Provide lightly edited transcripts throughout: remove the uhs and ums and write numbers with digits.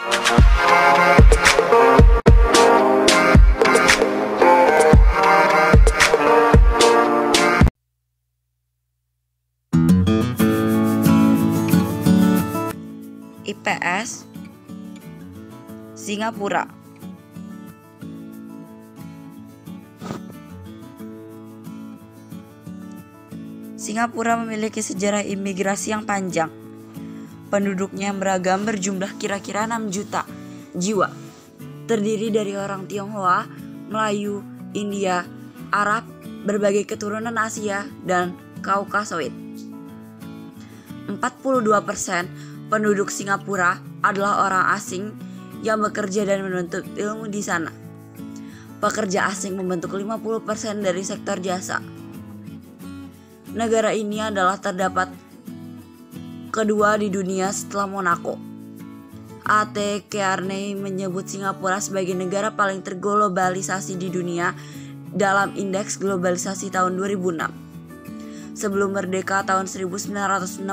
IPS Singapura. Singapura memiliki sejarah imigrasi yang panjang. Penduduknya yang beragam berjumlah kira-kira 6 juta jiwa. Terdiri dari orang Tionghoa, Melayu, India, Arab, berbagai keturunan Asia, dan Kaukasoid. 42% penduduk Singapura adalah orang asing yang bekerja dan menuntut ilmu di sana. Pekerja asing membentuk 50% dari sektor jasa. Negara ini adalah terdapat kedua di dunia setelah Monaco. A.T. Kearney menyebut Singapura sebagai negara paling terglobalisasi di dunia dalam indeks globalisasi tahun 2006. Sebelum merdeka tahun 1965.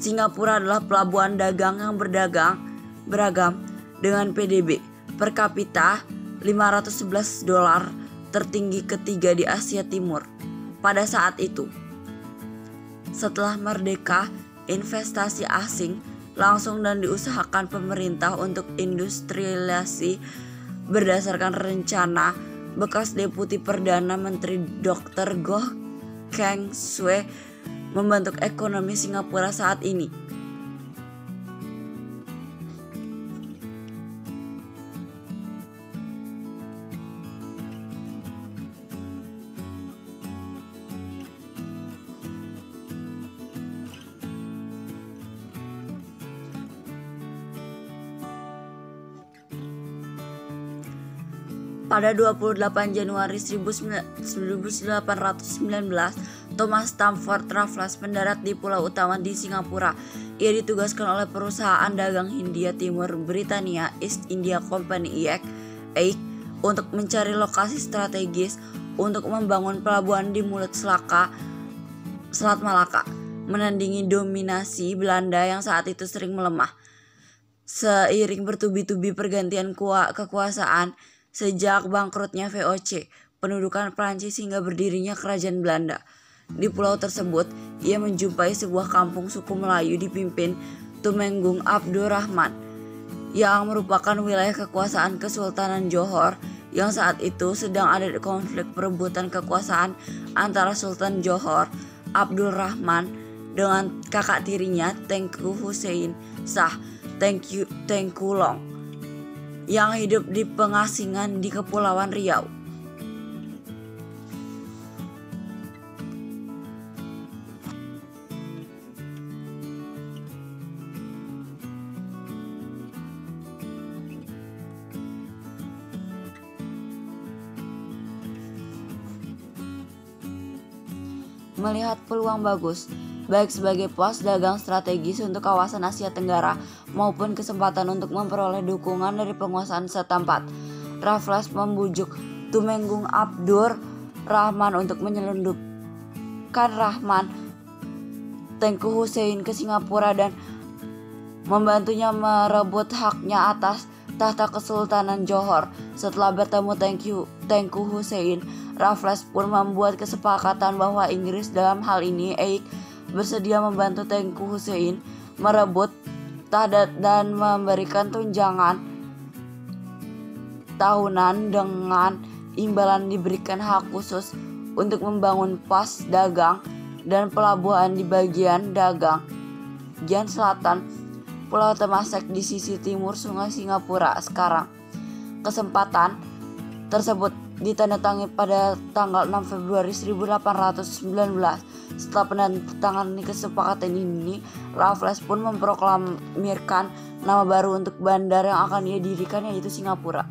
Singapura adalah pelabuhan dagang yang beragam dengan PDB per kapita $511 tertinggi ketiga di Asia Timur pada saat itu. Setelah merdeka, investasi asing langsung dan diusahakan pemerintah untuk industrialisasi berdasarkan rencana bekas Deputi Perdana Menteri Dr. Goh Keng Swee membentuk ekonomi Singapura saat ini. Pada 28 Januari 1819, Thomas Stamford Raffles mendarat di pulau utama di Singapura. Ia ditugaskan oleh perusahaan dagang Hindia Timur Britania East India Company (EIC) untuk mencari lokasi strategis untuk membangun pelabuhan di mulut Selat Malaka, menandingi dominasi Belanda yang saat itu sering melemah. Seiring bertubi-tubi pergantian kekuasaan sejak bangkrutnya VOC, pendudukan Prancis hingga berdirinya Kerajaan Belanda. Di pulau tersebut, ia menjumpai sebuah kampung suku Melayu dipimpin Tumenggung Abdul Rahman, yang merupakan wilayah kekuasaan Kesultanan Johor, yang saat itu sedang ada konflik perebutan kekuasaan antara Sultan Johor Abdul Rahman dengan kakak tirinya Tengku Hussein Shah Tengku Long, yang hidup di pengasingan di Kepulauan Riau. Melihat peluang bagus, baik sebagai pos dagang strategis untuk kawasan Asia Tenggara maupun kesempatan untuk memperoleh dukungan dari penguasaan setempat, Raffles membujuk Tumenggung Abdul Rahman untuk menyelundupkan Rahman Tengku Hussein ke Singapura dan membantunya merebut haknya atas tahta Kesultanan Johor. Setelah bertemu Tengku Hussein, Raffles pun membuat kesepakatan bahwa Inggris, dalam hal ini EIC, bersedia membantu Tengku Hussein merebut tahta dan memberikan tunjangan tahunan dengan imbalan diberikan hak khusus untuk membangun pos dagang dan pelabuhan di bagian selatan Pulau Temasek di sisi timur Sungai Singapura sekarang. Kesempatan tersebut ditandatangani pada tanggal 6 Februari 1819. Setelah penandatanganan kesepakatan ini, Raffles pun memproklamirkan nama baru untuk bandar yang akan ia dirikan, yaitu Singapura.